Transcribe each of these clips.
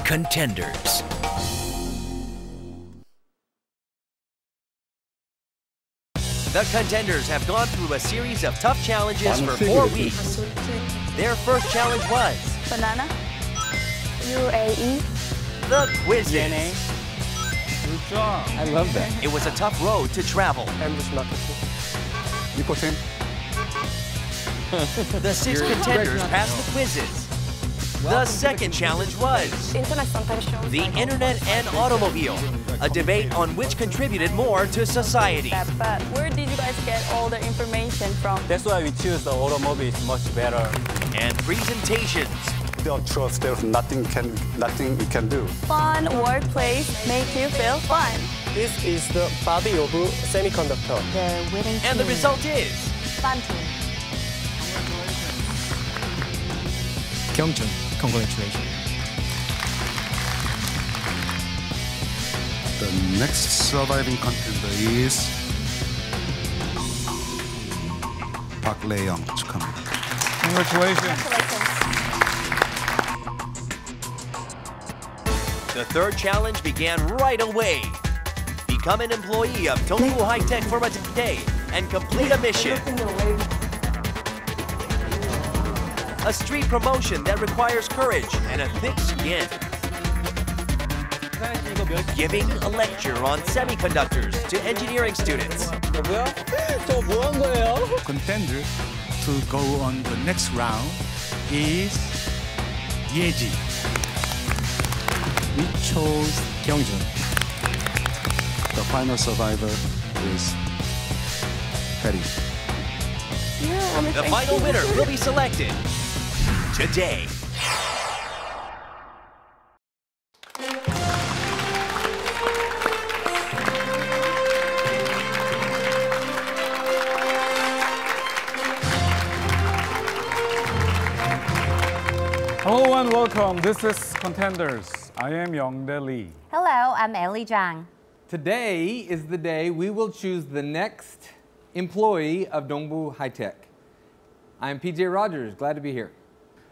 Contenders. The contenders have gone through a series of tough challenges for 4 weeks. Their first challenge was banana, UAE, the quizzes. Good job. I love that. It was a tough road to travel. Nicotine. The 6 contenders passed the quizzes. The second challenge was internet sometimes shows the internet and automobile, a debate on which contributed more to society. that, but where did you guys get all the information from? That's why we choose the automobile. It's much better. And presentations. Don't trust there's nothing you can do. Fun workplace make you feel fun. This is the body of semiconductor. The winning And the result is fun team. Kyungjun, congratulations. The next surviving contender is Park Lei-young. 축하합니다. Congratulations. the third challenge began right away. Become an employee of 동부하이텍 for a day and complete a mission. A street promotion that requires courage and a thick skin. Giving a lecture on semiconductors to engineering students. Contender to go on the next round is Yeji. We chose Kyungjun. The final survivor is Harry. The final winner will be selected today. Hello and welcome. This is Contenders. I am Youngdae Lee. Hello, I'm Arirang. Today is the day we will choose the next employee of 동부하이텍. I'm PJ Rogers, glad to be here.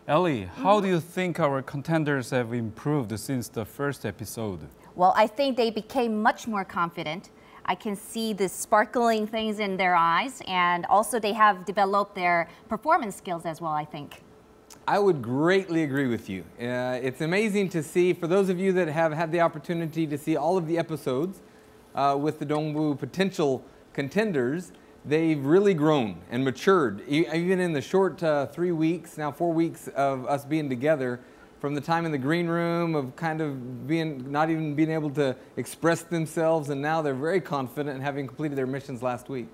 Ellie, how do you think our contenders have improved since the first episode? Well, I think they became much more confident. I can see the sparkling things in their eyes, and also they have developed their performance skills as well, I think. I would greatly agree with you. It's amazing to see, for those of you that have had the opportunity to see all of the episodes with the Dongbu potential contenders, they've really grown and matured. Even in the short 3 weeks, now 4 weeks of us being together, from the time in the green room of kind of not even being able to express themselves, and now they're very confident in having completed their missions last week.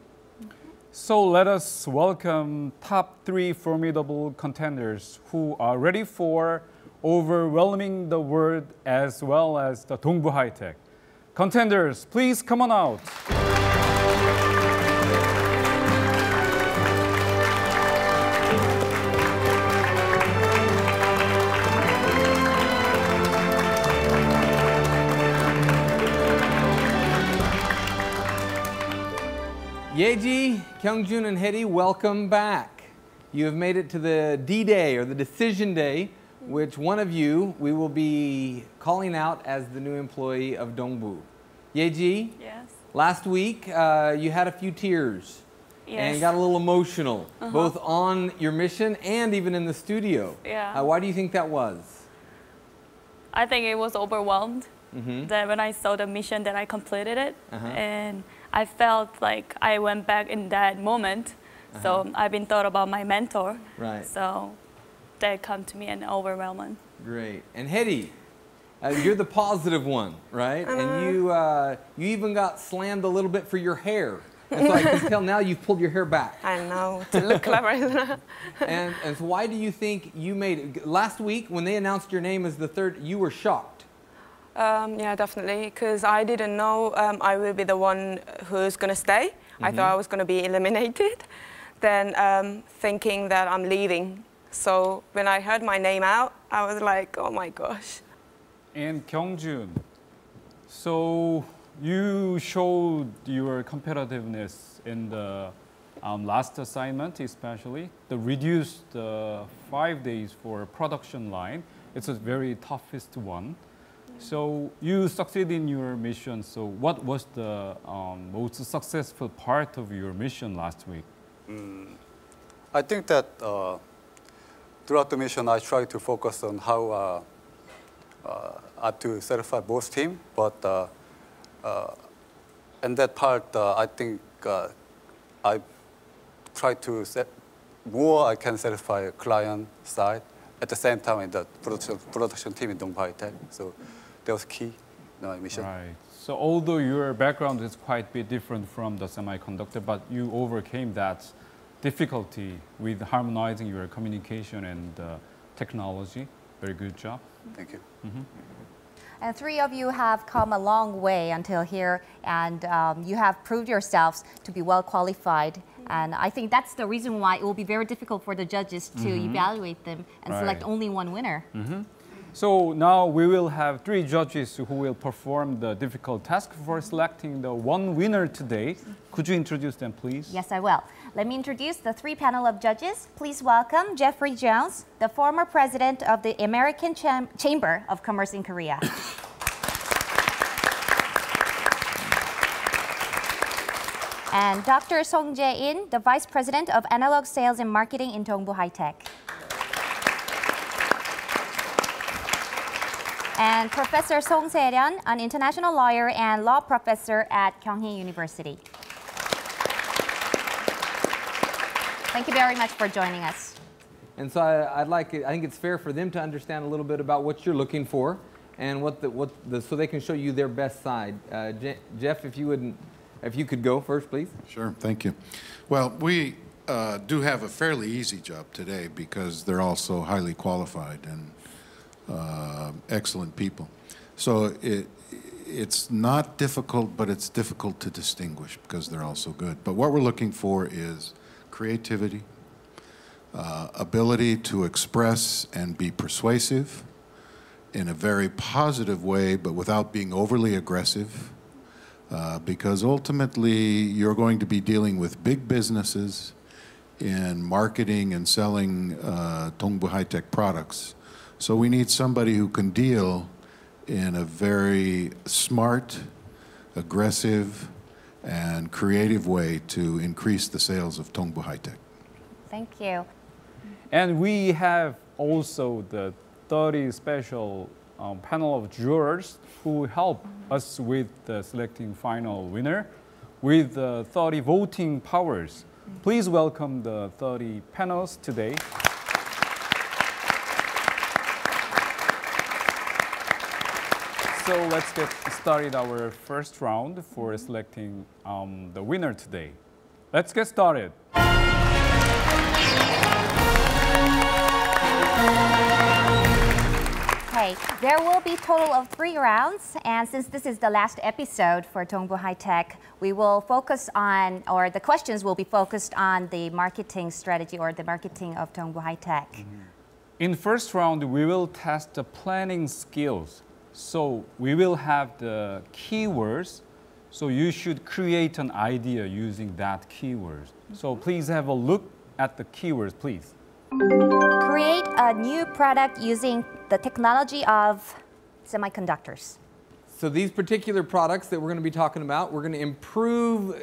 So let us welcome top 3 formidable contenders who are ready for overwhelming the world as well as the 동부하이텍. Contenders, please come on out. Yeji, Kyungjun, and Hedy, welcome back. You have made it to the D-Day, or the decision day, which one of you we will be calling out as the new employee of Dongbu. Yeji, Yes. last week you had a few tears. Yes. And got a little emotional, both on your mission and even in the studio. Yeah. Why do you think that was? I think it was overwhelmed. That when I saw the mission that I completed it, and I felt like I went back in that moment. So I've been thought about my mentor. Right. So that come to me and overwhelming. Great. And Hedy, you're the positive one, right? And you even got slammed a little bit for your hair. And so I can tell now you've pulled your hair back. I know, to look clever. And so why do you think you made it? Last week, when they announced your name as the third, you were shocked. Yeah, definitely, because I didn't know I will be the one who's going to stay. I thought I was going to be eliminated. Then thinking that I'm leaving. So when I heard my name out, I was like, oh my gosh. And Kyungjun, so you showed your competitiveness in the last assignment, especially the reduced 5 days for production line. It's a very toughest one. So you succeeded in your mission. So what was the most successful part of your mission last week? I think that throughout the mission, I try to focus on how I have to satisfy both teams. But in that part, I think I try to set more I can satisfy client side at the same time in the production team in 동부하이텍. So that was key in my mission. Right. So although your background is quite a bit different from the semiconductor, but you overcame that difficulty with harmonizing your communication and technology. Very good job. Thank you. And three of you have come a long way until here, and you have proved yourselves to be well qualified. And I think that's the reason why it will be very difficult for the judges to evaluate them and select only one winner. So now we will have three judges who will perform the difficult task for selecting the one winner today. Could you introduce them, please? Yes, I will. Let me introduce the three panel of judges. Please welcome Jeffrey Jones, the former president of the American Chamber of Commerce in Korea. And Dr. Song Jae-in, the vice president of analog sales and marketing in 동부하이텍. And Professor Song Se-ryun, an international lawyer and law professor at Kyunghee University. Thank you very much for joining us. And so I think it's fair for them to understand a little bit about what you're looking for and so they can show you their best side. Jeff, if you could go first, please. Sure, thank you. Well, we do have a fairly easy job today because they're all so highly qualified and excellent people. So it's not difficult, but it's difficult to distinguish because they're all so good. But what we're looking for is creativity, ability to express and be persuasive in a very positive way, but without being overly aggressive. Because ultimately you're going to be dealing with big businesses in marketing and selling 동부하이텍 products. So we need somebody who can deal in a very smart, aggressive, and creative way to increase the sales of 동부하이텍. Thank you. And we have also the 30 special panel of jurors who help us with selecting final winner with 30 voting powers. Please welcome the 30 panels today. So let's get started our first round for selecting the winner today. Let's get started. Okay, there will be a total of 3 rounds, and since this is the last episode for 동부하이텍, we will focus on, or the questions will be focused on the marketing strategy or the marketing of 동부하이텍. In first round, we will test the planning skills. So we will have the keywords. So you should create an idea using that keyword. So please have a look at the keywords, please. Create a new product using the technology of semiconductors. So these particular products that we're going to be talking about, we're going to improve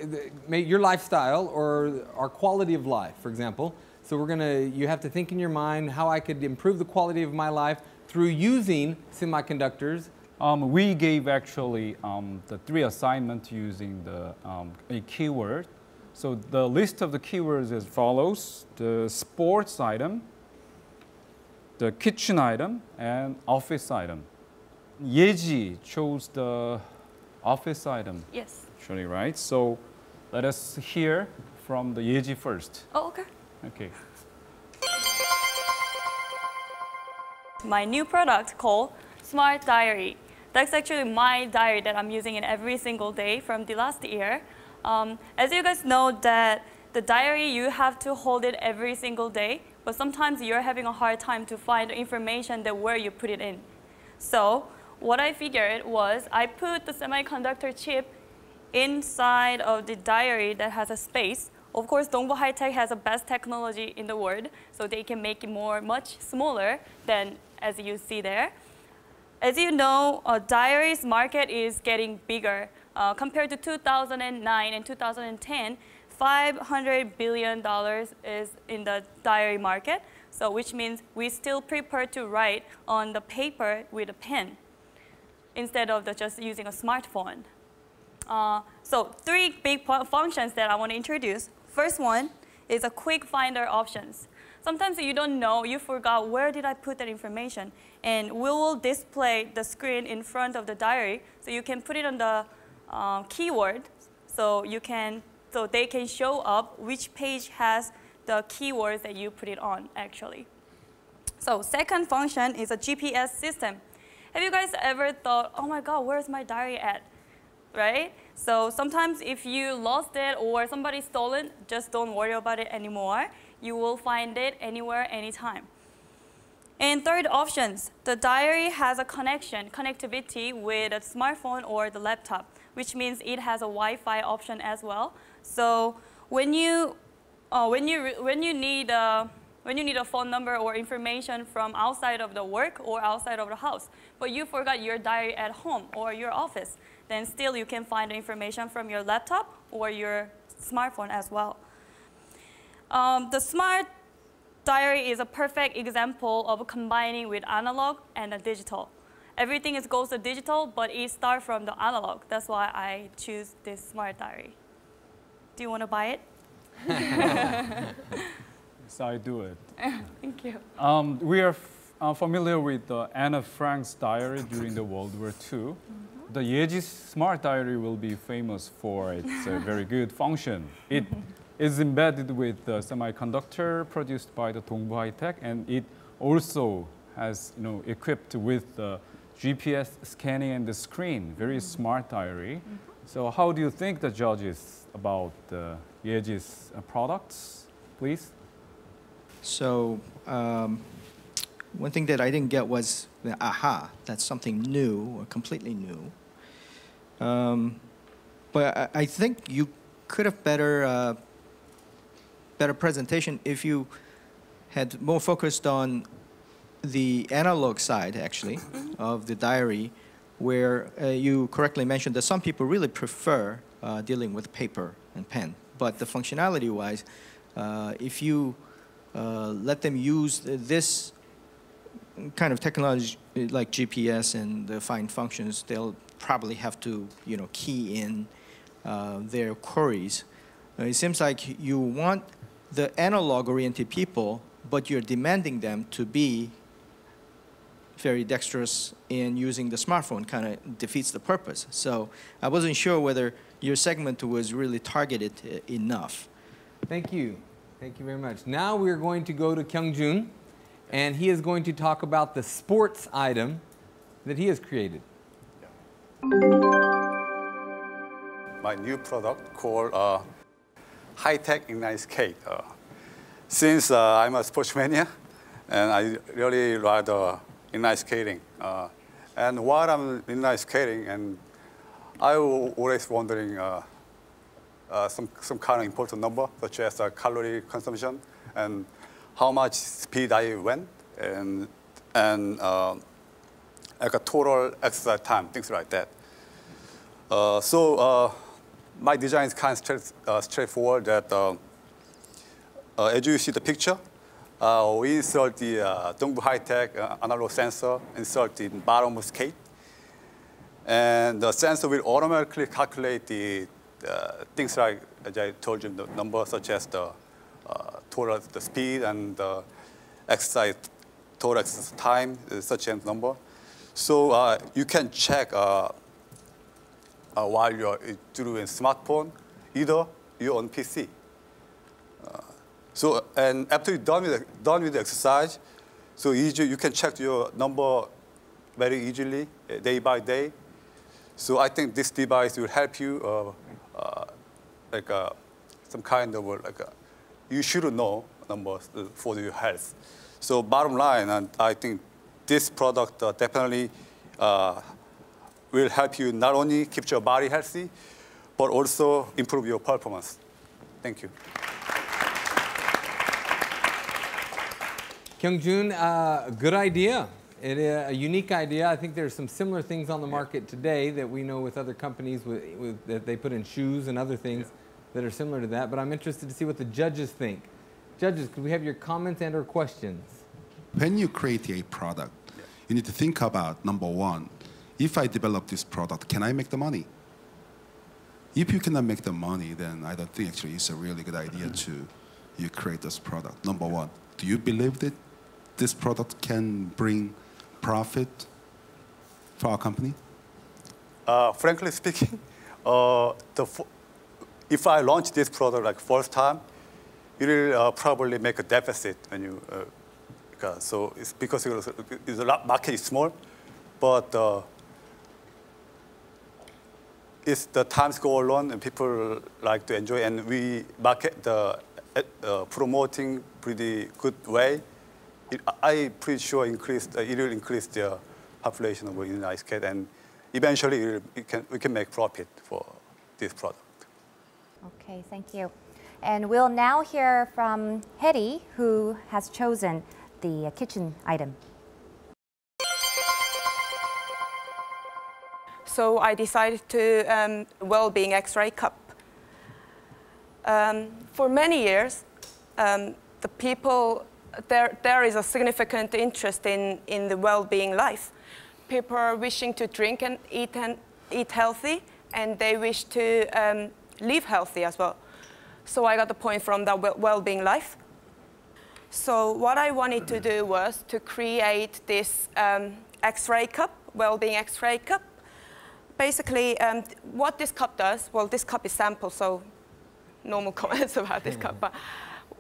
your lifestyle or our quality of life, for example. So you have to think in your mind how I could improve the quality of my life through using semiconductors. We gave actually the 3 assignments using a keyword. So the list of the keywords is as follows: the sports item, the kitchen item, and office item. Yeji chose the office item. Yes. Actually, right? So let us hear from the Yeji first. Oh, okay. Okay. My new product called Smart Diary. That's actually my diary that I'm using in every single day from the last year. As you guys know that the diary, you have to hold it every single day, but sometimes you're having a hard time to find information that where you put it in. So what I figured was I put the semiconductor chip inside of the diary that has a space. Of course, 동부하이텍 has the best technology in the world, so they can make it much smaller than as you see there. as you know, diaries market is getting bigger. Compared to 2009 and 2010, $500 billion is in the diary market. So which means we still prefer to write on the paper with a pen instead of just using a smartphone. So 3 big functions that I want to introduce. First one is a quick finder options. Sometimes you don't know, you forgot where did I put that information, and we will display the screen in front of the diary, so you can put it on the keyword, so they can show up which page has the keywords that you put it on actually. So second function is a GPS system. Have you guys ever thought, oh my God, where's my diary at? Right? So sometimes if you lost it or somebody stole it, just don't worry about it anymore. You will find it anywhere, anytime. And third options, the diary has a connectivity with a smartphone or the laptop, which means it has a Wi-Fi option as well. So when you need a phone number or information from outside of the work or outside of the house, but you forgot your diary at home or your office, then still you can find the information from your laptop or your smartphone as well. The smart diary is a perfect example of combining with analog and digital. Everything goes to digital, but it starts from the analog. That's why I choose this smart diary. Do you want to buy it? Yes, I do it. Thank you. We are familiar with Anne Frank's diary during the World War II. The Yeji's smart diary will be famous for its very good function. It is embedded with the semiconductor produced by the 동부하이텍, and it also has, equipped with the GPS scanning and the screen. Very smart diary. So how do you think the judges about Yeji's products, please? So one thing that I didn't get was the aha, that's something new or completely new. But I think you could have better presentation if you had more focused on the analog side, actually, of the diary, where you correctly mentioned that some people really prefer dealing with paper and pen. But the functionality-wise, if you let them use this kind of technology like GPS and the fine functions, they'll probably have to, key in their queries. It seems like you want the analog-oriented people, but you're demanding them to be very dexterous in using the smartphone. Kind of defeats the purpose. So I wasn't sure whether your segment was really targeted enough. Thank you. Thank you very much. Now we're going to go to Kyung-jun, and he is going to talk about the sports item that he has created. My new product called HiTek Inline Skate. Since I'm a sports mania, and I really like inline skating. And while I'm inline skating, and I was always wondering some kind of important number, such as calorie consumption and how much speed I went, and like a total exercise time, things like that. So my design is kind of straightforward. That as you see the picture, we insert the 동부하이텍 analog sensor, insert the bottom of skate, and the sensor will automatically calculate the things like, as I told you, the numbers such as the total the speed and the exercise total exercise time, such as number. So you can check while you're doing smartphone, either you're on PC. So and after you're done with the exercise, so you can check your number very easily, day by day. So I think this device will help you like some kind of you should know numbers for your health. So bottom line, and I think this product definitely will help you not only keep your body healthy, but also improve your performance. Thank you. Kyung-jun, good idea. It is a unique idea. I think there's some similar things on the market today that we know with other companies that they put in shoes and other things that are similar to that. But I'm interested to see what the judges think. Judges, could we have your comments and/or questions? When you create a product, you need to think about, number one, if I develop this product, can I make the money? If you cannot make the money, then I don't think actually it's a really good idea to you create this product. Number one, do you believe that this product can bring profit for our company? Frankly speaking, if I launch this product like first time, it will probably make a deficit when you. So it's because the market is small, but it's the times go along and people like to enjoy, and we market the promoting pretty good way. I'm pretty sure it will increase the population of the United States, and eventually we can make profit for this product. Okay, thank you. And we'll now hear from Hedy, who has chosen the kitchen item. So I decided to well-being X-ray cup. For many years, the people there is a significant interest in the well-being life. People are wishing to drink and eat healthy, and they wish to live healthy as well. So I got the point from the well-being life. So what I wanted to do was to create this X-ray cup, well-being X-ray cup. Basically, what this cup does, well, this cup is sample, so normal comments about this cup. But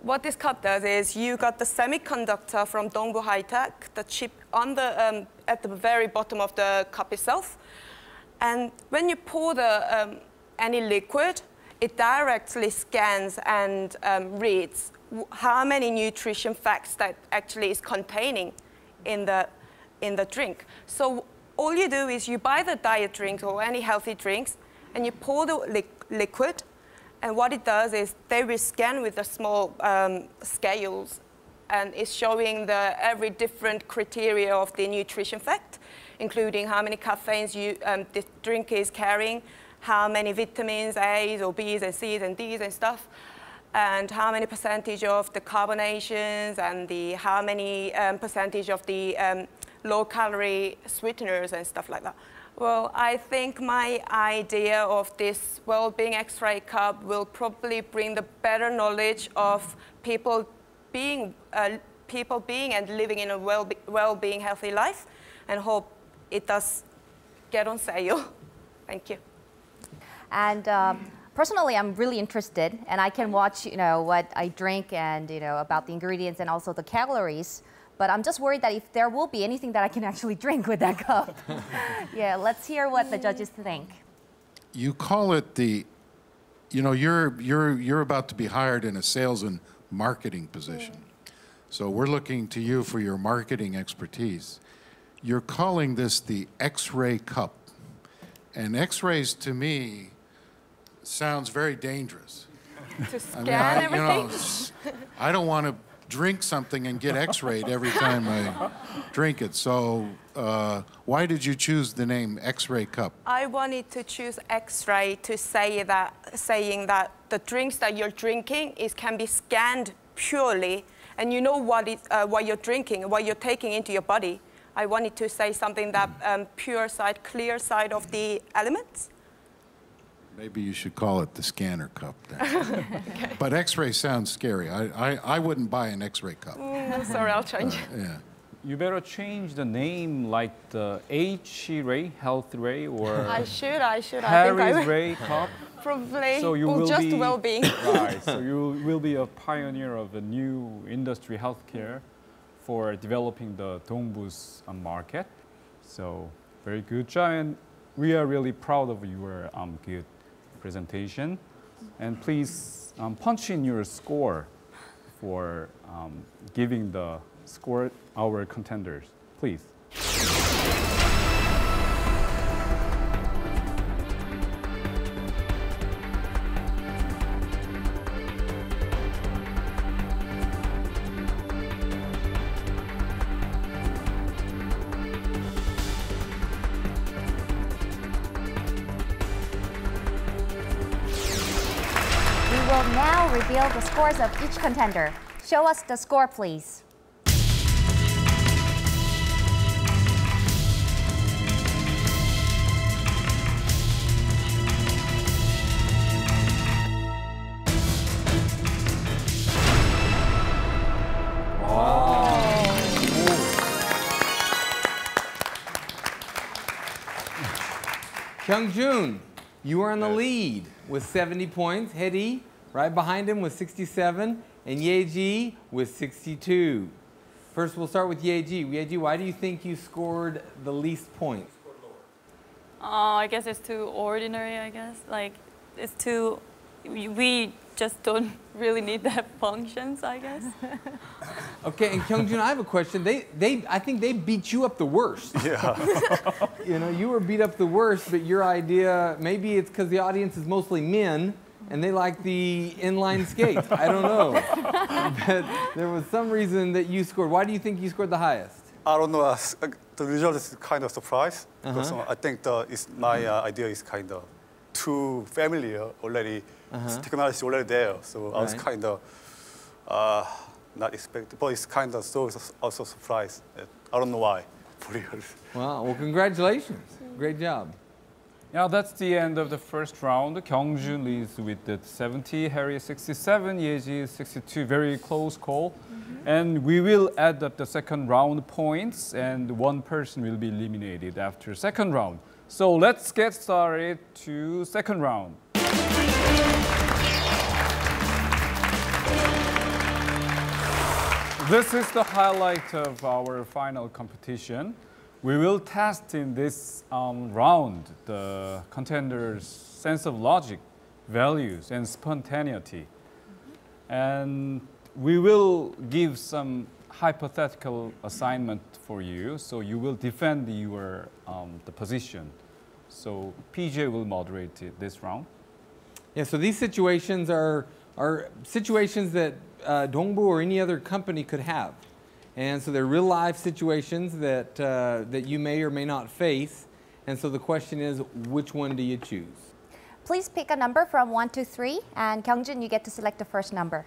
what this cup does is you got the semiconductor from 동부하이텍, the chip on the at the very bottom of the cup itself. And when you pour the any liquid, it directly scans and reads how many nutrition facts that actually is containing in the drink. So all you do is you buy the diet drinks or any healthy drinks, and you pour the liquid, and what it does is they will scan with the small scales, and it's showing every different criteria of the nutrition fact, including how many caffeines this drink is carrying, how many vitamins, A's or B's and C's and D's and stuff, and how many percentage of the carbonations, and how many percentage of the low-calorie sweeteners and stuff like that. Well, I think my idea of this well-being X-ray cup will probably bring the better knowledge of people being and living in a well-being healthy life, and hope it does get on sale. Thank you. And personally, I'm really interested, and I can watch, what I drink and, about the ingredients and also the calories. But I'm just worried that if there will be anything that I can actually drink with that cup. Yeah, let's hear what the judges think. You call it you're about to be hired in a sales and marketing position. So we're looking to you for your marketing expertise. You're calling this the X-ray cup. And X-rays to me sounds very dangerous. To scan everything? I don't want to drink something and get X-rayed every time I drink it. So why did you choose the name X-ray cup? I wanted to choose X-ray to saying that the drinks that you're drinking can be scanned purely, and you know what you're drinking, what you're taking into your body. I wanted to say something that pure side, clear side of the elements. Maybe you should call it the scanner cup then. Okay. But X-ray sounds scary. I wouldn't buy an X-ray cup. Sorry, I'll change it. Yeah. You better change the name like the H-ray, health ray, or I should. Harry's ray cup. Probably, so you or will just be, well-being. Right, so you will be a pioneer of a new industry, healthcare, for developing the Dongbu's market. So very good job, and we are really proud of your good presentation. And please punch in your score for giving the score our contenders, please. now reveal the scores of each contender. Show us the score, please. Kyungjun, you are in the lead with 70 points. Hedi, right behind him with 67, and Yeji with 62. First, we'll start with Yeji. Yeji, why do you think you scored the least points? I guess it's too ordinary, I guess. Like, it's too... We just don't really need that functions, I guess. Okay, and Kyungjun, I have a question. I think they beat you up the worst. Yeah. You know, you were beat up the worst, but your idea, maybe it's because the audience is mostly men and they like the inline skate. I don't know. But there was some reason that you scored. Why do you think you scored the highest? I don't know. The result is kind of surprise. Because I think my idea is kind of too familiar already. Technology is already there, so I was kind of not expecting, but it's kind of also surprised. I don't know why, for real. Wow, well, congratulations. Great job. Yeah, that's the end of the first round. Kyungjun leads with the 70, Harry 67, Yeji 62. Very close call. And we will add up the second round points, and one person will be eliminated after second round. So let's get started to second round. This is the highlight of our final competition. We will test in this round the contenders' sense of logic, values, and spontaneity. And we will give some hypothetical assignment for you, so you will defend your the position. So PJ will moderate this round. Yeah, so these situations are situations that Dongbu or any other company could have. And so they're real life situations that, that you may or may not face. And so the question is, which one do you choose? Please pick a number from 1 to 3, and Kyungjun, you get to select the first number.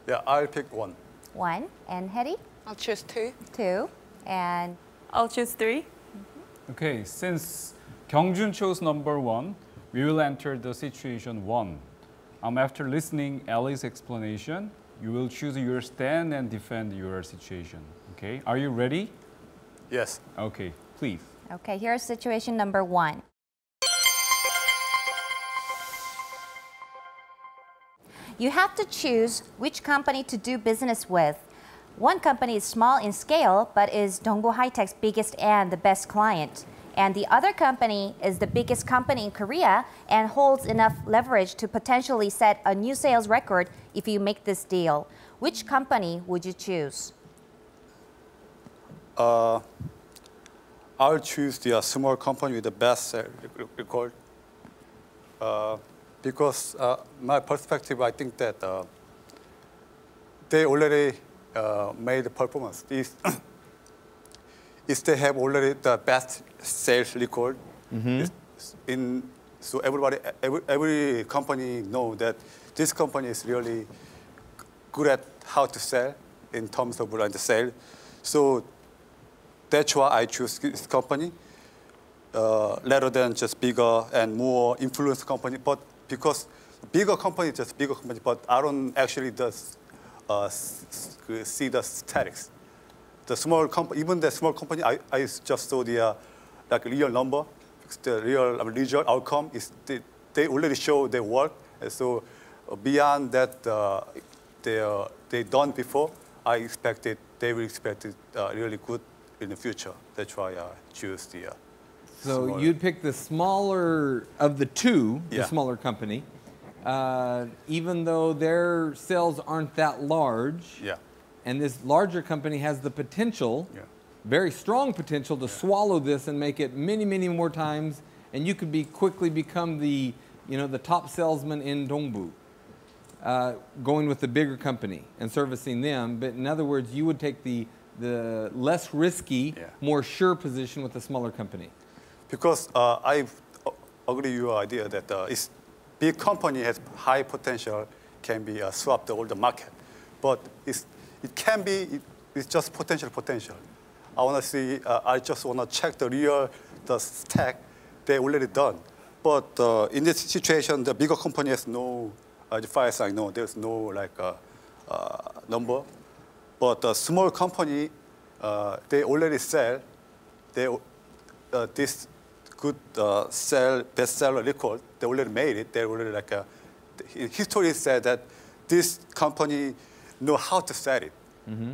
Yeah, I'll pick 1. 1, and Hedi? I'll choose 2. 2, and... I'll choose 3. Okay, since Kyungjun chose number 1, we will enter the situation 1. After listening Ellie's explanation, you will choose your stand and defend your situation. Okay, are you ready? Yes. Okay, please. Okay, here's situation number 1. You have to choose which company to do business with. One company is small in scale, but is 동부하이텍's biggest and the best client. And the other company is the biggest company in Korea and holds enough leverage to potentially set a new sales record if you make this deal. Which company would you choose? I'll choose the small company with the best sales record. Because my perspective, I think that they already made the performance. If they have already the best sales record, so every company know that this company is really good at how to sell in terms of the sale. So that's why I choose this company rather than just bigger and more influence company. But because bigger company is just bigger company, but I don't actually see the statistics. The small company, even the small company, I just saw the like real number, the real result outcome is they already show their work. And so beyond that, they done before. I expected they will expect it really good in the future. That's why I choose the. So smaller. you'd pick the smaller of the two, the Yeah. smaller company, even though their sales aren't that large. Yeah. And this larger company has the potential, very strong potential, to swallow this and make it many, many more times, and you could quickly become the, the top salesman in Dongbu, going with the bigger company and servicing them. But in other words, you would take the less risky, more sure position with the smaller company. Because I agree with your idea that big company has high potential can be swap the older market. But it can be, it's just potential. I want to see, I just want to check the stack they already done. But in this situation, the bigger company has no, as far as I know, there's no like number. But the small company, they already sell, this good bestseller record, they already made it. They already like, history said that this company know how to sell it.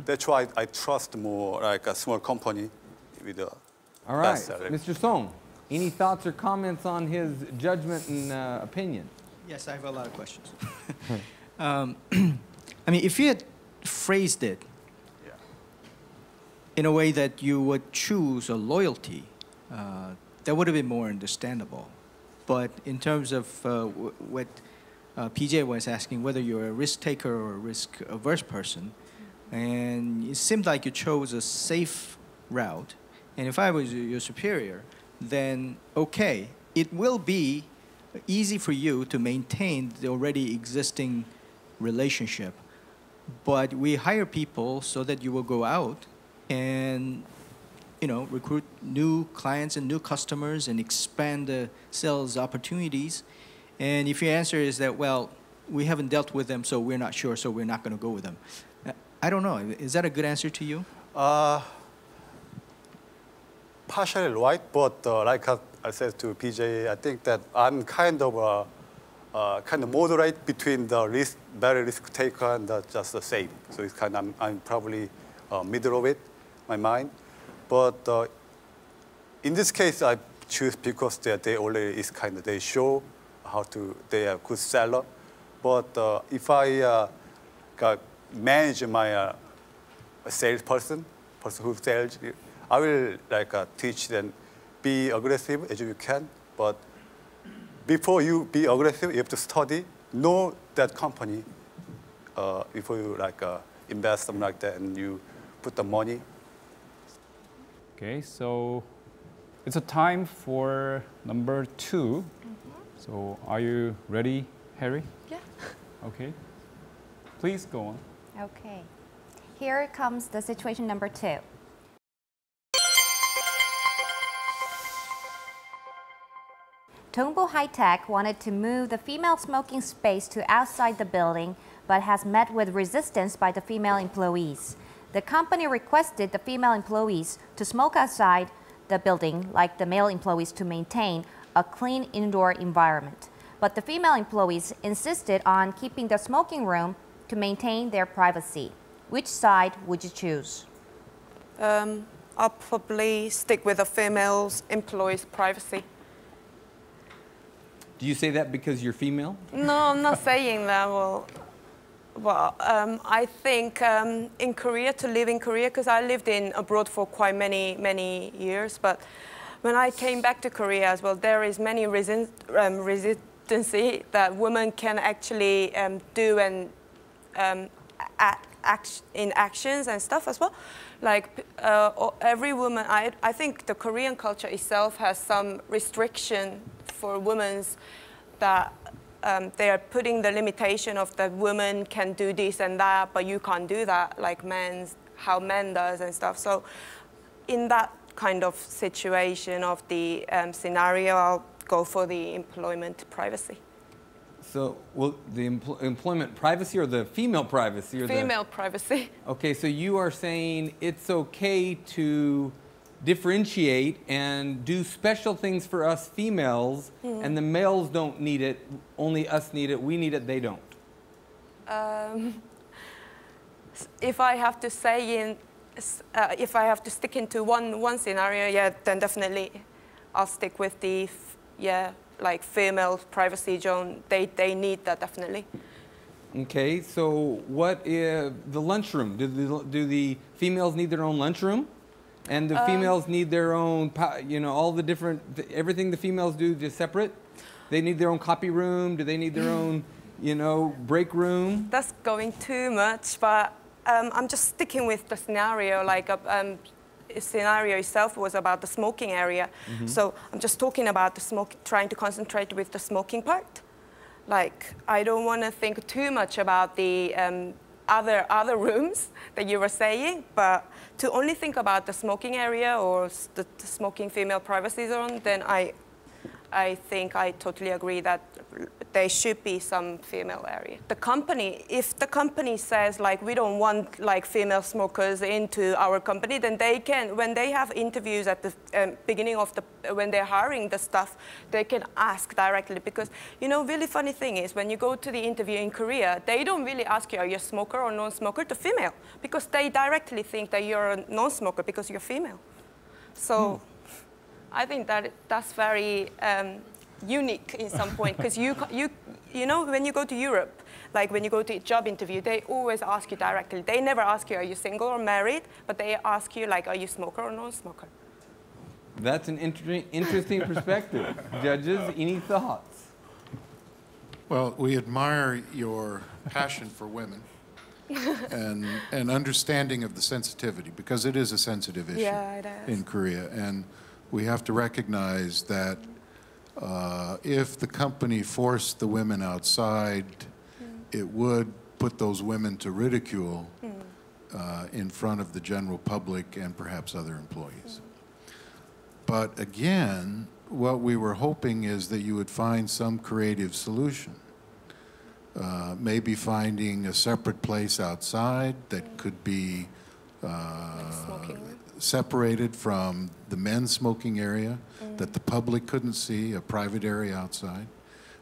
That's why I trust more like a small company with a All right, bestseller. Mr. Song, any thoughts or comments on his judgment and opinion? Yes, I have a lot of questions. I mean, if you had phrased it in a way that you would choose a loyalty, that would have been more understandable. But in terms of what PJ was asking, whether you're a risk taker or a risk averse person, and it seemed like you chose a safe route. And if I was your superior, then okay, it will be easy for you to maintain the already existing relationship. But we hire people so that you will go out and recruit new clients and new customers and expand the sales opportunities. And if your answer is that, well, we haven't dealt with them, so we're not sure, so we're not going to go with them. I don't know. Is that a good answer to you? Partially right, but like I said to PJ, I think that I'm kind of moderate between the very risk taker and just the safe. So it's kind of, I'm probably middle of it, my mind. But in this case, I choose because they already is kind of, they show how to, they are good seller. But if I manage my salesperson, person who sells, I will teach them, be aggressive as you can. But before you be aggressive, you have to study, know that company before you invest something like that and you put the money. Okay, so it's a time for number 2. So are you ready, Harry? Yeah. Okay. Please go on. Okay. Here comes the situation number 2. Dongbu HiTek wanted to move the female smoking space to outside the building, but has met with resistance by the female employees. The company requested the female employees to smoke outside the building, like the male employees, to maintain a clean indoor environment. But the female employees insisted on keeping the smoking room to maintain their privacy. Which side would you choose? I'll probably stick with the female employees' privacy. Do you say that because you're female? No, I'm not saying that. Well, I think in Korea, to live in Korea, because I lived abroad for quite many years, but when I came back to Korea as well, there is many resistance that women can actually do and in actions and stuff as well. Like every woman, I think the Korean culture itself has some restriction for women that they are putting the limitation of that women can do this and that, but you can't do that, like how men does and stuff. So in that kind of situation of the scenario, I'll go for the employment privacy. So, well, the employment privacy or the female privacy? Or female privacy. Okay, so you are saying it's okay to differentiate and do special things for us females, and the males don't need it, only us need it, we need it, they don't. If I have to say if I have to stick into one scenario, yeah, then definitely I'll stick with the like female privacy zone. They need that definitely. Okay, so what is the lunchroom? Do the females need their own lunchroom? And the females need their own, all the different, everything the females do just separate? They need their own copy room? Do they need their own, break room? That's going too much, but I'm just sticking with the scenario. Like scenario itself was about the smoking area. So I'm just talking about the trying to concentrate with the smoking part. like, I don't want to think too much about the other rooms that you were saying, but to only think about the smoking area or the smoking female privacy zone, then I think I totally agree that there should be some female area. The company, if the company says like we don't want like female smokers into our company, then they can, when they have interviews at the beginning of when they're hiring the staff, they can ask directly, because you know, really funny thing is when you go to the interview in Korea, they don't really ask you are you a smoker or non-smoker to female, because they directly think that you're a non-smoker because you're female. So. I think that's very unique in some point, because you know, when you go to Europe, like when you go to a job interview, they always ask you directly. They never ask you, are you single or married? But they ask you, like, are you smoker or non-smoker? That's an interesting perspective. Judges, any thoughts? Well, we admire your passion for women and understanding of the sensitivity, because it is a sensitive issue in Korea. And we have to recognize that if the company forced the women outside, it would put those women to ridicule in front of the general public and perhaps other employees. But again, what we were hoping is that you would find some creative solution. Maybe finding a separate place outside that could be separated from the men's smoking area, that the public couldn't see, a private area outside.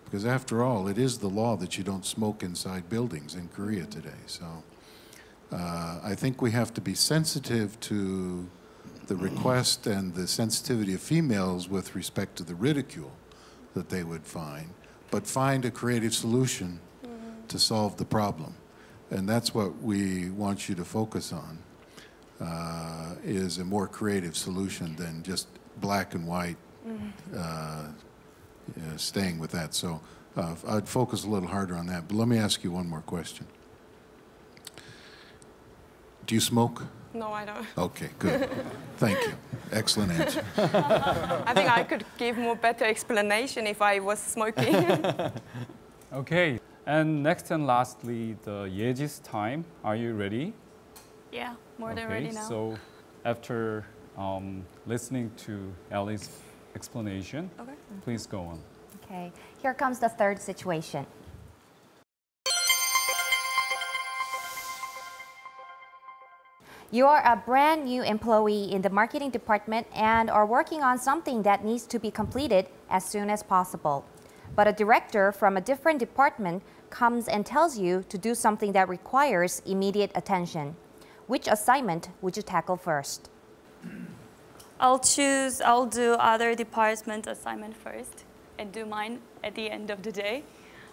Because after all, it is the law that you don't smoke inside buildings in Korea today. So I think we have to be sensitive to the request and the sensitivity of females with respect to the ridicule that they would find, but find a creative solution to solve the problem. And that's what we want you to focus on. Is a more creative solution than just black and white, staying with that. So I'd focus a little harder on that. But let me ask you one more question. Do you smoke? No, I don't. Okay, good. Thank you. Excellent answer. I think I could give more better explanation if I was smoking. Okay, and next and lastly, the Yeji's time. Are you ready? Yeah, more than ready now. So after listening to Ellie's explanation, please go on. Okay, here comes the third situation. You are a brand new employee in the marketing department and are working on something that needs to be completed as soon as possible. But a director from a different department comes and tells you to do something that requires immediate attention. Which assignment would you tackle first? I'll do other department assignment first and do mine at the end of the day.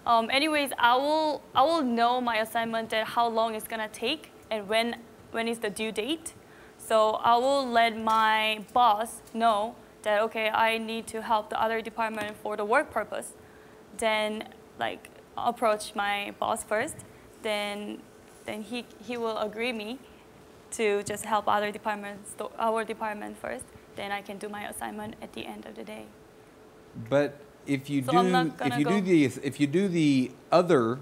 Anyways, I will know my assignment and how long it's gonna take and when is the due date. So I will let my boss know that, okay, I need to help the other department for the work purpose. Then like approach my boss first. Then he will agree me to just help other departments, our department first. Then I can do my assignment at the end of the day. But if you do the other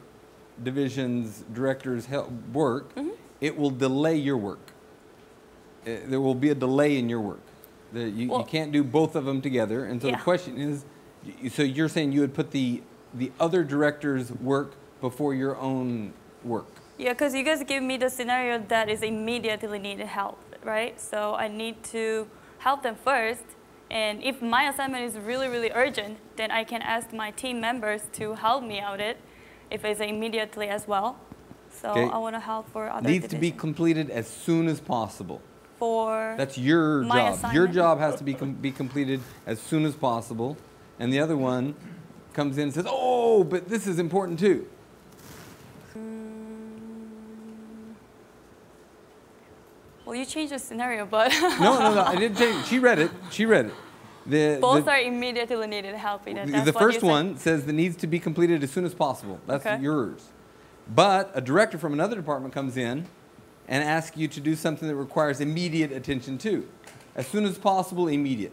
division's director's work, it will delay your work. There will be a delay in your work. You can't do both of them together. And so the question is, so you're saying you would put the other director's work before your own work? Yeah, because you guys give me the scenario that is immediately needed help, right? So I need to help them first. And if my assignment is really, really urgent, then I can ask my team members to help me out it if it's immediately as well. So I want to help for other Needs to be completed as soon as possible. That's your my job. assignment. Your job has to be completed as soon as possible. And the other one comes in and says, oh, but this is important too. Well, you changed the scenario, but... No, I didn't change. She read it. Both are immediately needed help. The first one says that needs to be completed as soon as possible. That's yours. But a director from another department comes in and asks you to do something that requires immediate attention too. As soon as possible, immediate.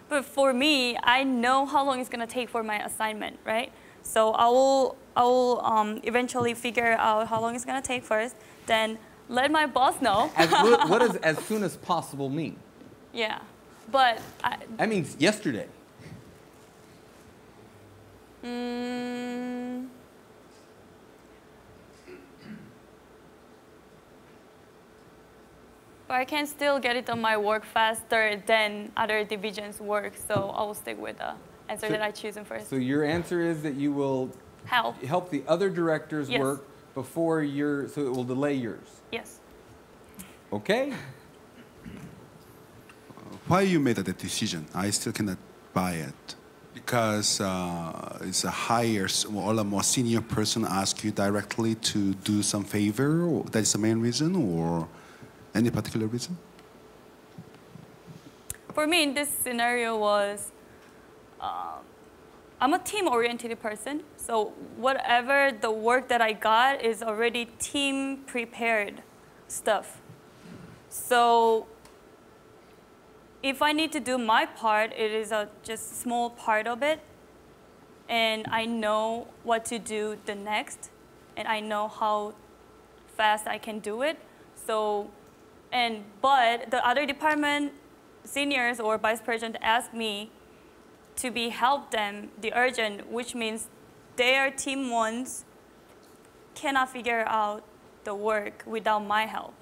But for me, I know how long it's going to take for my assignment, right? So I will eventually figure out how long it's gonna take first. Then let my boss know. What does as soon as possible mean? Yeah, but That means yesterday. But I can still get it on my work faster than other divisions' work, so I will stick with the answer that I choose first. So your answer is that you will help the other directors Yes. work before so it will delay yours. Yes. Okay. Why you made that decision? I still cannot buy it. Because it's a higher or a more senior person ask you directly to do some favor? Or that's the main reason, or any particular reason? For me, in this scenario was, I'm a team-oriented person, so whatever the work that I got is already team-prepared stuff. So if I need to do my part, it is just a small part of it, and I know what to do the next, and I know how fast I can do it. So, but the other department seniors or vice president ask me to help them the urgent, which means their team ones cannot figure out the work without my help.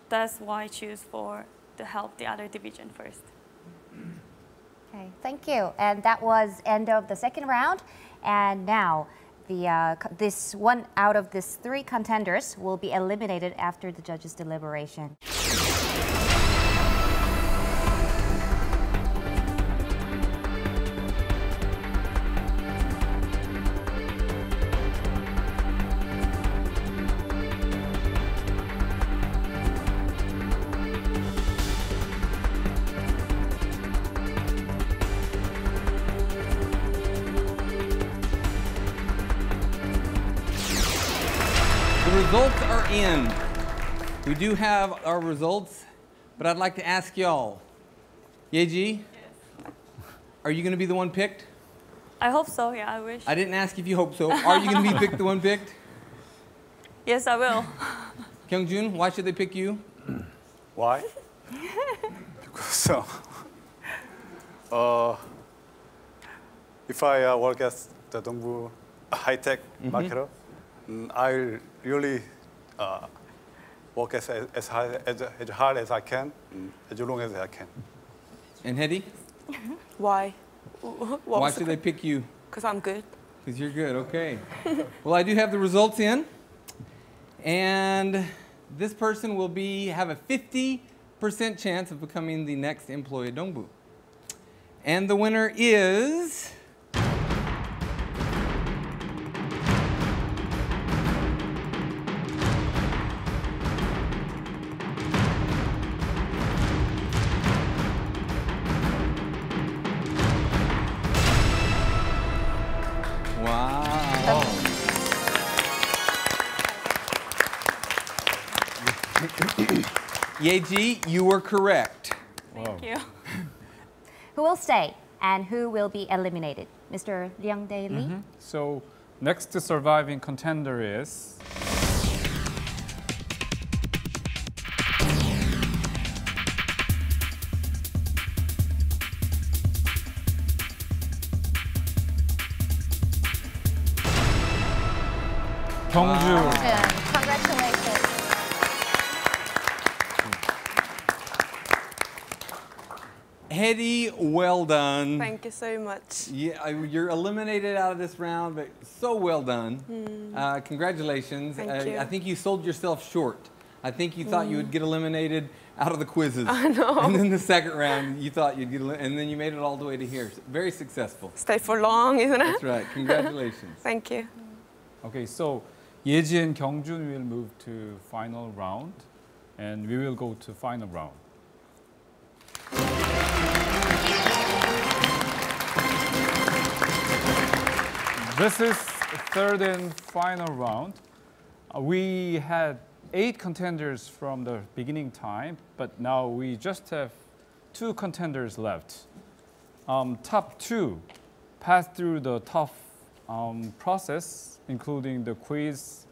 That's why I choose to help the other division first. Okay, thank you. And that was end of the second round. And now, this one out of these three contenders will be eliminated after the judges' deliberation. The results are in. We do have our results, but I'd like to ask y'all, Yeji, Yes. are you going to be the one picked? I hope so, yeah, I wish. I didn't ask if you hope so. Are you going to be the one picked? Yes, I will. Kyungjun, why should they pick you? Why? Because if I work as the Dongbu HiTek marketer, I really work as hard as I can, as long as I can. And Hedy? Why? Why should they pick you? Because I'm good. Because you're good, okay. Well, I do have the results in. And this person will have a 50% chance of becoming the next employee at Dongbu. And the winner is... Wow. Yeji, you were correct. Thank you. Who will stay and who will be eliminated? Mr. Liang Dae Lee? So next surviving contender is Dongju. Congratulations. Hedy, well done. Thank you so much. Yeah, you're eliminated out of this round, but so well done. Congratulations. Thank you. I think you sold yourself short. I think you thought you would get eliminated out of the quizzes. I know. And then the second round, you thought you'd get eliminated, and then you made it all the way to here. Very successful. Stay for long, isn't it? That's right. Congratulations. Thank you. Okay, so Yeji and Kyungjun will move to final round, and we will go to final round. This is third and final round. We had 8 contenders from the beginning time, but now we just have 2 contenders left. Top 2 passed through the tough process, including the quiz,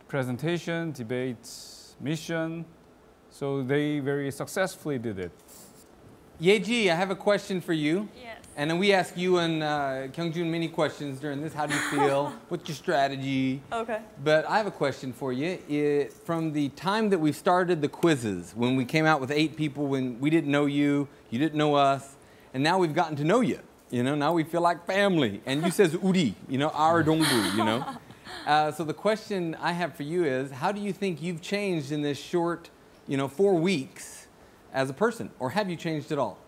presentation, debate, mission. So they very successfully did it. Yeji, I have a question for you. Yes. And then we ask you and Kyungjun many questions during this. How do you feel? What's your strategy? Okay. But I have a question for you. From the time that we started the quizzes, when we came out with 8 people, when we didn't know you, you didn't know us, and now we've gotten to know you. You know, now we feel like family. And you says Uri, you know, our Dongbu, you know. So the question I have for you is, how do you think you've changed in this short, 4 weeks as a person? Or have you changed at all?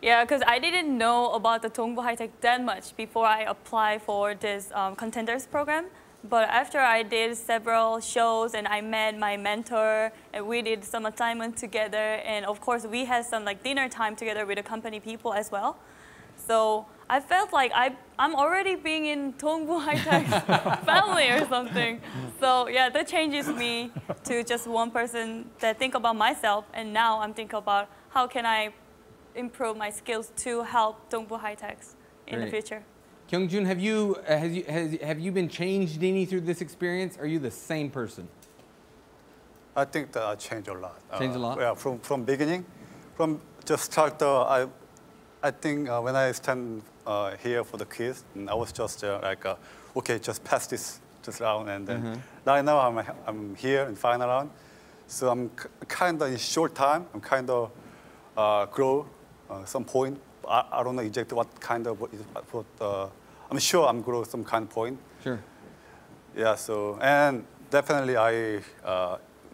Yeah, because I didn't know about the 동부하이텍 that much before I applied for this Contenders program. But after I did several shows and I met my mentor and we did some assignment together, and of course we had some dinner time together with the company people as well. So I felt like I'm already being in 동부하이텍's family or something. So yeah, that changes me to just one person that think about myself, and now I'm thinking about how can I improve my skills to help 동부하이텍 in the future. Kyungjun, have you been changed any through this experience? Are you the same person? I think that I changed a lot. Changed a lot? Yeah, from beginning, from just start. I think when I stand here for the quiz, I was just okay, just pass this round, and then right now I'm here in final round, so I'm kind of in short time. I'm kind of grow some point. I don't know exactly what kind of, but I'm sure I'm grow some kind of point. Sure. Yeah. So and definitely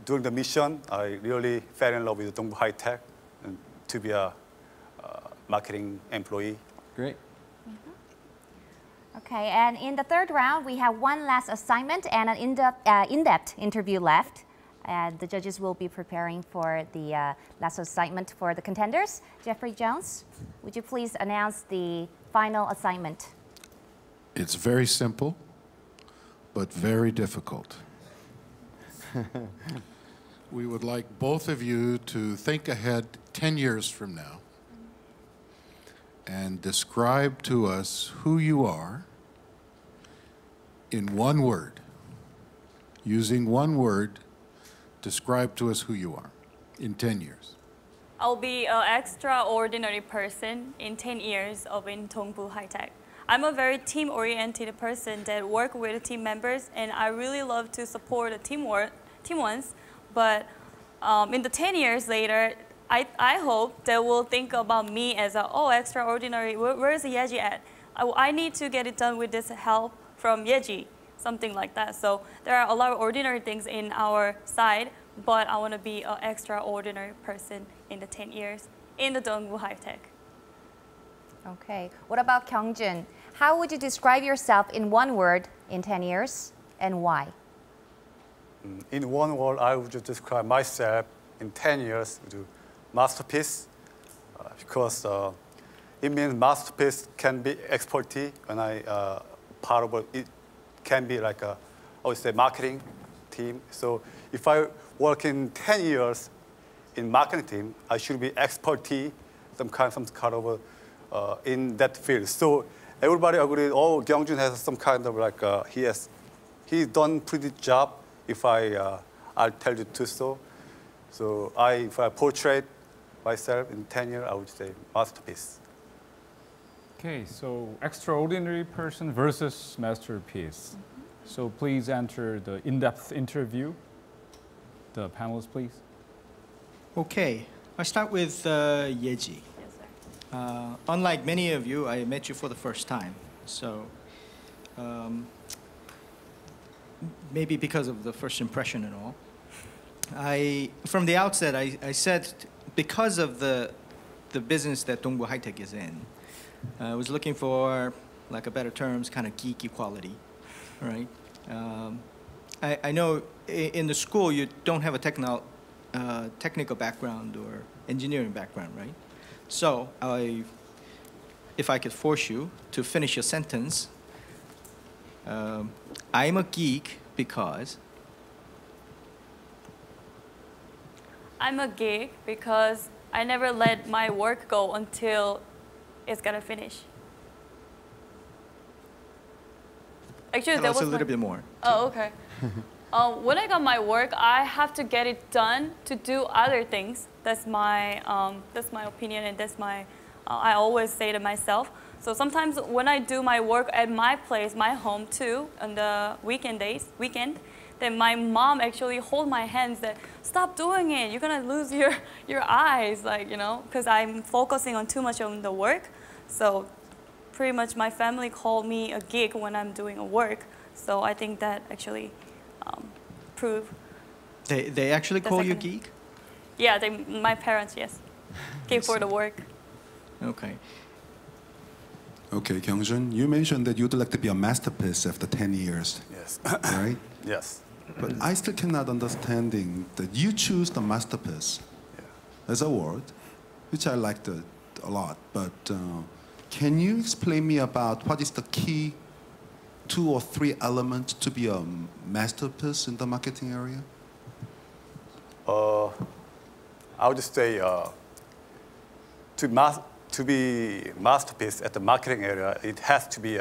during the mission, I really fell in love with 동부하이텍 and to be a marketing employee. Great. Okay, and in the third round, we have one last assignment and an in-depth interview left. The judges will be preparing for the last assignment for the contenders. Jeffrey Jones, would you please announce the final assignment? It's very simple, but very difficult. We would like both of you to think ahead 10 years from now and describe to us who you are in one word. Using one word, describe to us who you are in 10 years. I'll be an extraordinary person in 10 years of in 동부하이텍. I'm a very team-oriented person that work with team members, and I really love to support the team ones. But in the 10 years later, I hope they will think about me as extraordinary. Where is Yeji at? I need to get it done with this help from Yeji, something like that. So there are a lot of ordinary things in our side, but I want to be an extraordinary person in the 10 years in the 동부하이텍. Okay. What about Kyungjun? How would you describe yourself in one word in 10 years, and why? In one word, I would just describe myself in 10 years to masterpiece, because it means masterpiece can be expertise when part of it can be like I would say marketing team. So if I work in 10 years in marketing team, I should be expertise, some kind of in that field. So everybody agreed, Kyungjun has some kind of he's done pretty job. If I'll tell you to so. So if I portray myself in 10 years, I would say masterpiece. Okay, so extraordinary person versus masterpiece. So please enter the in-depth interview. The panelists, please. Okay, I'll start with Yeji. Yes, sir. Unlike many of you, I met you for the first time. So maybe because of the first impression and all. From the outset, I said because of the business that 동부하이텍 is in, I was looking for, like a better terms, kind of geeky quality, right? I know in the school you don't have a technical background or engineering background, right? So if I could force you to finish your sentence, I'm a geek because... I'm a geek because I never let my work go until it's gonna finish. Actually, Tell that us was a little bit more. Oh, okay. When I got my work, I have to get it done to do other things. That's my opinion, and that's my. I always say to myself. So sometimes when I do my work at my place, my home too, on the weekend, then my mom actually hold my hands that stop doing it. You're gonna lose your eyes, like, you know, because I'm focusing on too much on the work. So pretty much my family call me a geek when I'm doing a work. So I think that actually prove. They actually call you geek? Yeah, my parents, yes. Geek for the work. Okay. Okay, Kyungjun, you mentioned that you'd like to be a masterpiece after 10 years. Yes. Right? Yes. But I still cannot understanding that you choose the masterpiece as a word, which I liked a lot. But can you explain me about what is the key 2 or 3 elements to be a masterpiece in the marketing area? I would say to be masterpiece at the marketing area, it has to be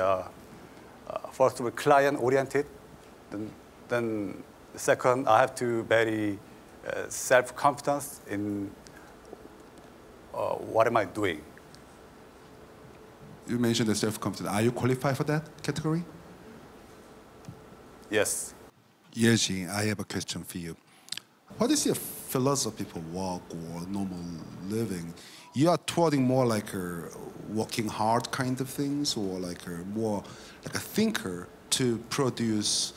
first of all client-oriented. Then second, I have to very self-confidence in what am I doing. You mentioned the self-confidence. Are you qualified for that category? Yes. Yeji, I have a question for you. What is your philosophy for work or normal living? You are towarding more like a working hard kind of things, or like a more like a thinker to produce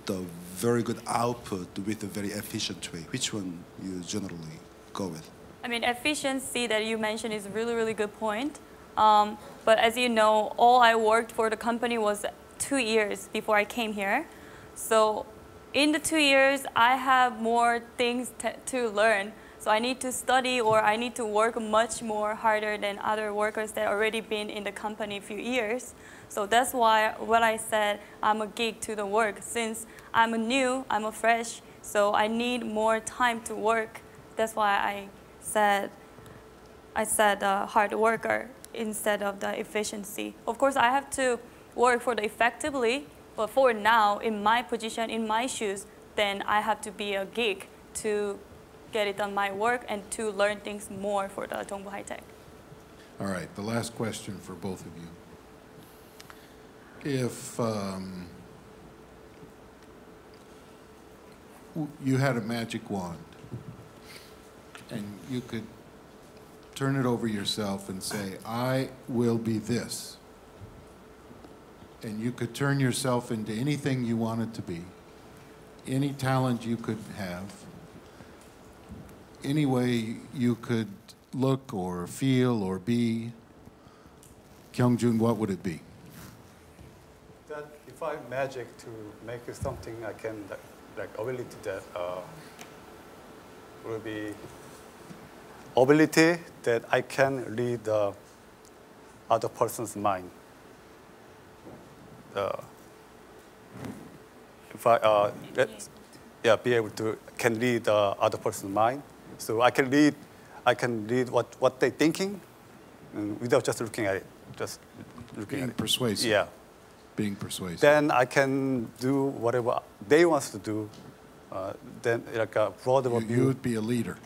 the very good output with a very efficient way? Which one you generally go with? I mean, efficiency that you mentioned is a really, really good point. But as you know, all I worked for the company was 2 years before I came here. So in the 2 years, I have more things to learn. So I need to study, or I need to work much more harder than other workers that already been in the company a few years. So that's why what I said, I'm a geek to the work. Since I'm new, I'm a fresh, so I need more time to work. That's why I said hard worker instead of the efficiency. Of course, I have to work for the effectively, but for now, in my position, in my shoes, then I have to be a geek to get it on my work and to learn things more for the 동부하이텍. All right, the last question for both of you. If you had a magic wand and you could turn it over yourself and say, I will be this, and you could turn yourself into anything you wanted to be, any talent you could have, any way you could look or feel or be, Kyungjun, what would it be? That if I have magic to make you something, I can like ability that will be ability that I can read the other person's mind. If I be able to can read the other person's mind, so I can read what they're thinking, without just looking at it, just looking at it. Being persuasive. Yeah. Being persuasive. Then I can do whatever they want to do. Then like a broader view. You would be a leader.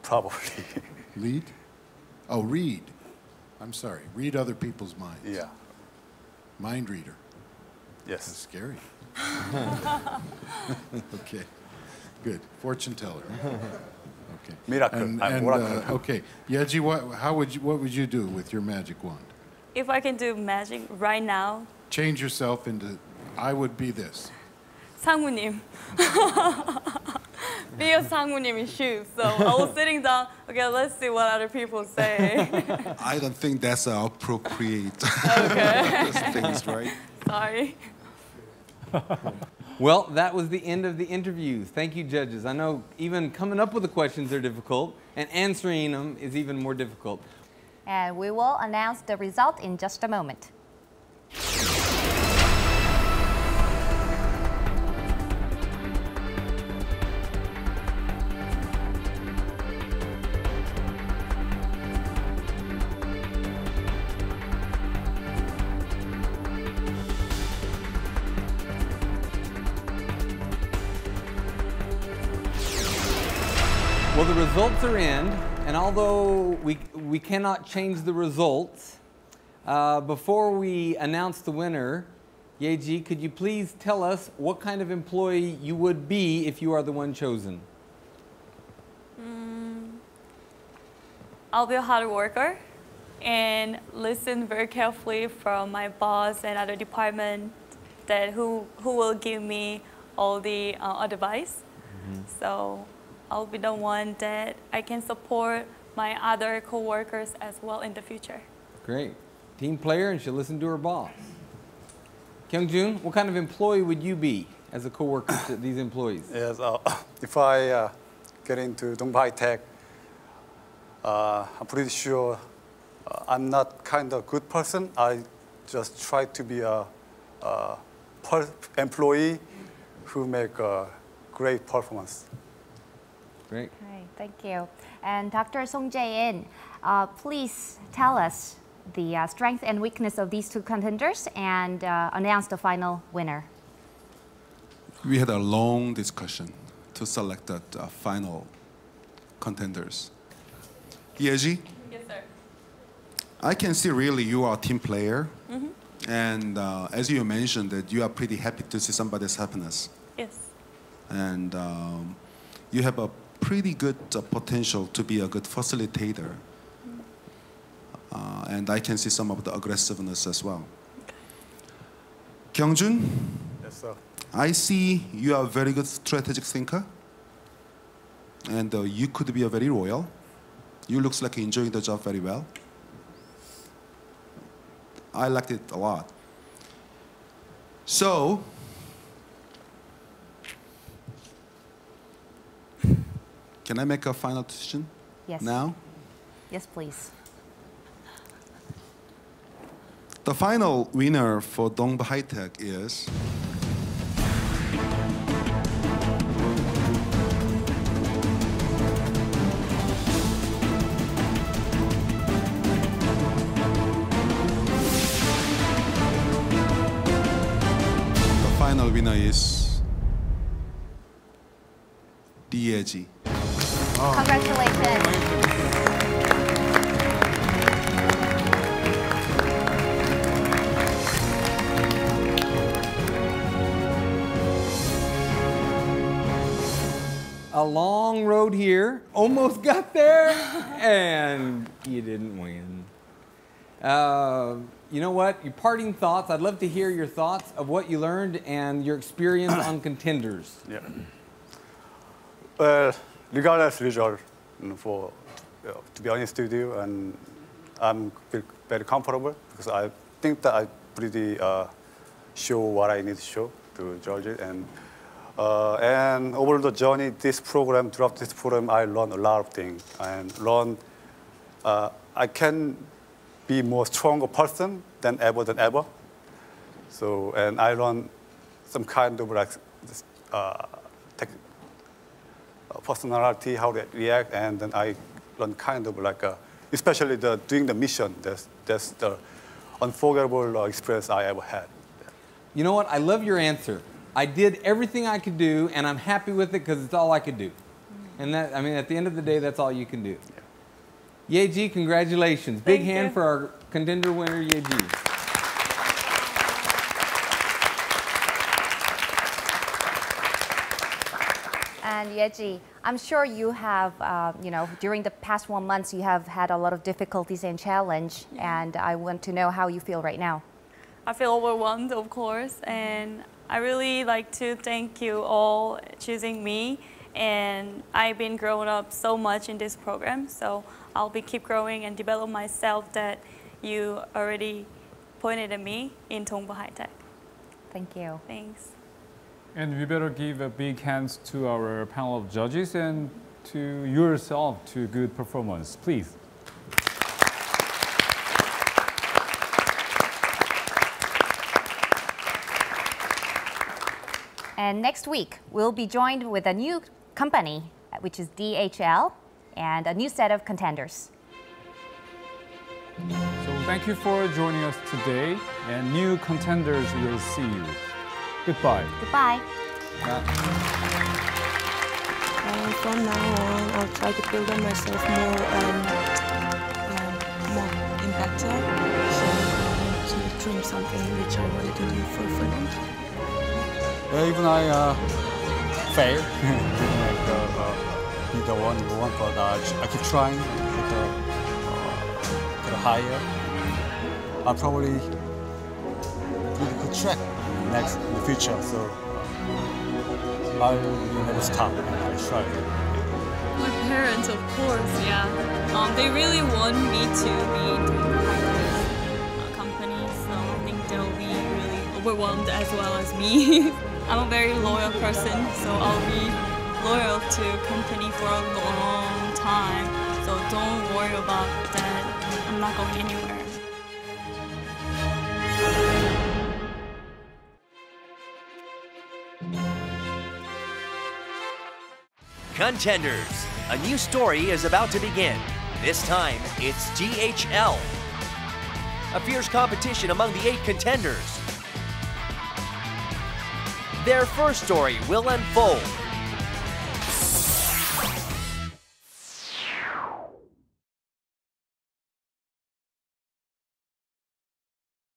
Probably. Lead? Oh, read. I'm sorry. Read other people's minds. Yeah. Mind reader. Yes. That's scary. Okay. Good. Fortune teller. Okay. Miracle. Oracle. Okay. Yeji, what would you do with your magic wand? If I can do magic right now. Change yourself into, I would be this. 상무님. Be a 상무님 in shoes. So I was sitting down, okay, let's see what other people say. I don't think that's appropriate things, right? Sorry. Well, that was the end of the interviews. Thank you, judges. I know even coming up with the questions are difficult, and answering them is even more difficult. And we will announce the result in just a moment. Well, the results are in, and although we cannot change the results, before we announce the winner, Yeji, could you please tell us what kind of employee you would be if you are the one chosen? I'll be a hard worker and listen very carefully from my boss and other department that who will give me all the advice. So I'll be the one that I can support my other co-workers as well in the future. Great. Team player, and she'll listen to her boss. Kyungjun, what kind of employee would you be as a co-worker to these employees? Yes, if I get into 동부하이텍, I'm pretty sure I'm not kind of good person. I just try to be a employee who make a great performance. Great. Okay, thank you. And Dr. Song Jae-in, please tell us the strength and weakness of these two contenders and announce the final winner. We had a long discussion to select the final contenders. Yeji? Yes, sir. I can see really you are a team player. And as you mentioned that you are pretty happy to see somebody's happiness. Yes. And you have a pretty good potential to be a good facilitator. And I can see some of the aggressiveness as well. Kyungjun? Yes, sir. I see you are a very good strategic thinker. And you could be a very loyal. You looks like you're enjoying the job very well. I liked it a lot. So, can I make a final decision? Yes. Now? Yes, please. The final winner for 동부하이텍 is final winner is Yeji. Congratulations. A long road here, almost got there, and you didn't win. You know what? Your parting thoughts. I'd love to hear your thoughts of what you learned and your experience on Contenders. Yeah. Well, regardless result, to be honest with you, and I'm very comfortable because I think that I pretty show what I need to show to judges, and over the journey, throughout this program, I learned a lot of things and learned I can be more stronger person than ever. So, and I learned some kind of like personality, how to react, and then I learned kind of like, especially doing the mission. That's the unforgettable experience I ever had. You know what? I love your answer. I did everything I could do, and I'm happy with it because it's all I could do. And that, I mean, at the end of the day, that's all you can do. Yeah. Yeji, congratulations. Big hand for our contender winner, Yeji. And Yeji, I'm sure you have, during the past 1 month, you have had a lot of difficulties and challenge, and I want to know how you feel right now. I feel overwhelmed, of course, and I really like to thank you all choosing me, and I've been growing up so much in this program, so I'll be keep growing and develop myself that you already pointed at me in 동부하이텍. Thank you. Thanks. And we better give a big hands to our panel of judges and to yourself to good performance, please. And next week, we'll be joined with a new company, which is DHL, and a new set of contenders. So thank you for joining us today, and new contenders will see you. Goodbye. Goodbye. Bye. from now on, I'll try to program myself more in better. So to dream something which I wanted to do for fun. Even I fail, be the one, but I keep trying to get higher. I'll probably be a good track next in the future. So I'll never stop. I try. My parents, of course, yeah. They really want me to be in the company, so I think they'll be really overwhelmed as well as me. I'm a very loyal person, so I'll be loyal to company for a long time. So don't worry about that. I'm not going anywhere. Contenders, a new story is about to begin. This time, it's GHL. A fierce competition among the 8 contenders. Their first story will unfold